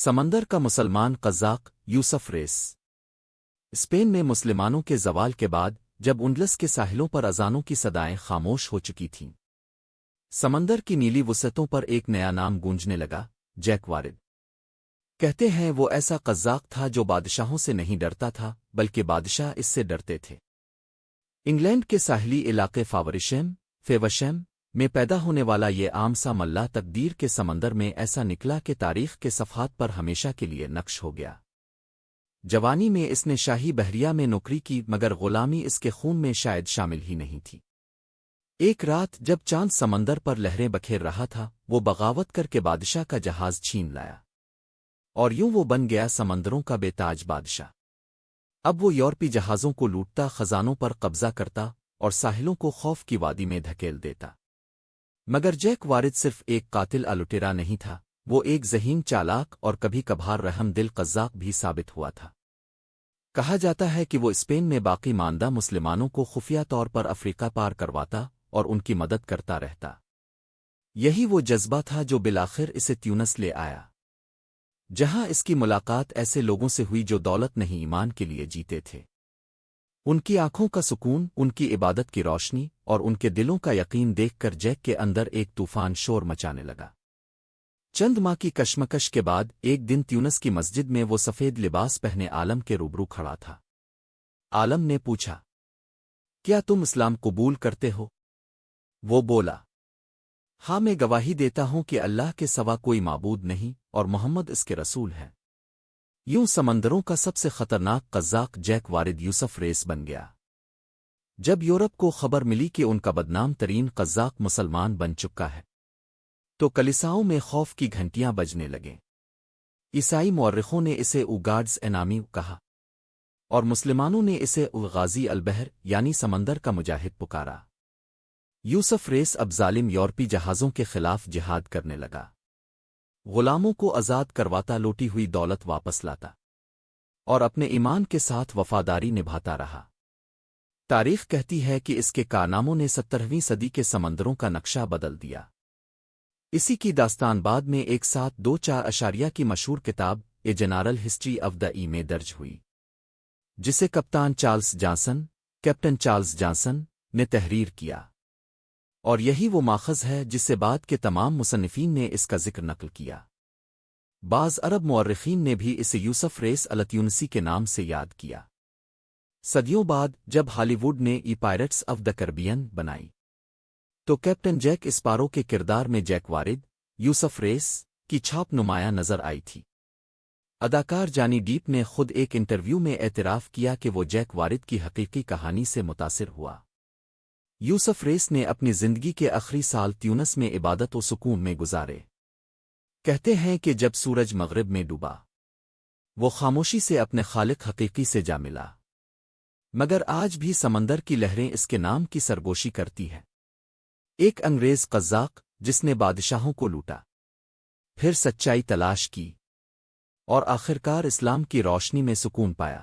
سمندر کا مسلمان قزاق یوسف ریس اسپین میں مسلمانوں کے زوال کے بعد جب انڈلس کے ساحلوں پر اذانوں کی صدائیں خاموش ہو چکی تھیں، سمندر کی نیلی وسعتوں پر ایک نیا نام گونجنے لگا، جیک وارد۔ کہتے ہیں وہ ایسا قزاق تھا جو بادشاہوں سے نہیں ڈرتا تھا بلکہ بادشاہ اس سے ڈرتے تھے۔ انگلینڈ کے ساحلی علاقے فیوشیم میں پیدا ہونے والا یہ عام سا ملا تقدیر کے سمندر میں ایسا نکلا کہ تاریخ کے صفحات پر ہمیشہ کے لیے نقش ہو گیا۔ جوانی میں اس نے شاہی بحریہ میں نوکری کی، مگر غلامی اس کے خون میں شاید شامل ہی نہیں تھی۔ ایک رات جب چاند سمندر پر لہریں بکھیر رہا تھا، وہ بغاوت کر کے بادشاہ کا جہاز چھین لایا، اور یوں وہ بن گیا سمندروں کا بے تاج بادشاہ۔ اب وہ یورپی جہازوں کو لوٹتا، خزانوں پر قبضہ کرتا اور ساحلوں کو خوف کی وادی میں دھکیل دیتا۔ مگر جیک وارد صرف ایک قاتل لٹیرا نہیں تھا، وہ ایک ذہین، چالاک اور کبھی کبھار رحم دل قزاق بھی ثابت ہوا تھا۔ کہا جاتا ہے کہ وہ اسپین میں باقی ماندہ مسلمانوں کو خفیہ طور پر افریقہ پار کرواتا اور ان کی مدد کرتا رہتا۔ یہی وہ جذبہ تھا جو بالآخر اسے تیونس لے آیا، جہاں اس کی ملاقات ایسے لوگوں سے ہوئی جو دولت نہیں ایمان کے لیے جیتے تھے۔ ان کی آنکھوں کا سکون، ان کی عبادت کی روشنی اور ان کے دلوں کا یقین دیکھ کر جیک کے اندر ایک طوفان شور مچانے لگا۔ چند ماہ کی کشمکش کے بعد ایک دن تیونس کی مسجد میں وہ سفید لباس پہنے عالم کے روبرو کھڑا تھا۔ عالم نے پوچھا، کیا تم اسلام قبول کرتے ہو؟ وہ بولا، ہاں، میں گواہی دیتا ہوں کہ اللہ کے سوا کوئی معبود نہیں اور محمد اس کے رسول ہے۔ یوں سمندروں کا سب سے خطرناک قزاق جیک وارد یوسف ریس بن گیا۔ جب یورپ کو خبر ملی کہ ان کا بدنام ترین قزاق مسلمان بن چکا ہے، تو کلیساؤں میں خوف کی گھنٹیاں بجنے لگیں۔ عیسائی مورخوں نے اسے اوگاڈز انامی کہا، اور مسلمانوں نے اسے الغازی البحر یعنی سمندر کا مجاہد پکارا۔ یوسف ریس اب ظالم یورپی جہازوں کے خلاف جہاد کرنے لگا، غلاموں کو آزاد کرواتا، لوٹی ہوئی دولت واپس لاتا اور اپنے ایمان کے ساتھ وفاداری نبھاتا رہا۔ تاریخ کہتی ہے کہ اس کے کارناموں نے 17ویں صدی کے سمندروں کا نقشہ بدل دیا۔ اسی کی داستان بعد میں 1724 کی مشہور کتاب a general history of the ای میں درج ہوئی، جسے کیپٹن چارلس جانسن نے تحریر کیا، اور یہی وہ ماخذ ہے جس سے بعد کے تمام مصنفین نے اس کا ذکر نقل کیا۔ بعض عرب مورخین نے بھی اسے یوسف ریس التیونسی کے نام سے یاد کیا۔ صدیوں بعد جب ہالی ووڈ نے پائرٹس آف دا کیریبین بنائی، تو کیپٹن جیک اسپارو کے کردار میں جیک وارد یوسف ریس کی چھاپ نمایاں نظر آئی تھی۔ اداکار جانی ڈیپ نے خود ایک انٹرویو میں اعتراف کیا کہ وہ جیک وارد کی حقیقی کہانی سے متاثر ہوا۔ یوسف ریس نے اپنی زندگی کے آخری سال تیونس میں عبادت و سکون میں گزارے۔ کہتے ہیں کہ جب سورج مغرب میں ڈوبا، وہ خاموشی سے اپنے خالق حقیقی سے جا ملا، مگر آج بھی سمندر کی لہریں اس کے نام کی سرگوشی کرتی ہیں۔ ایک انگریز قزاق جس نے بادشاہوں کو لوٹا، پھر سچائی تلاش کی اور آخرکار اسلام کی روشنی میں سکون پایا۔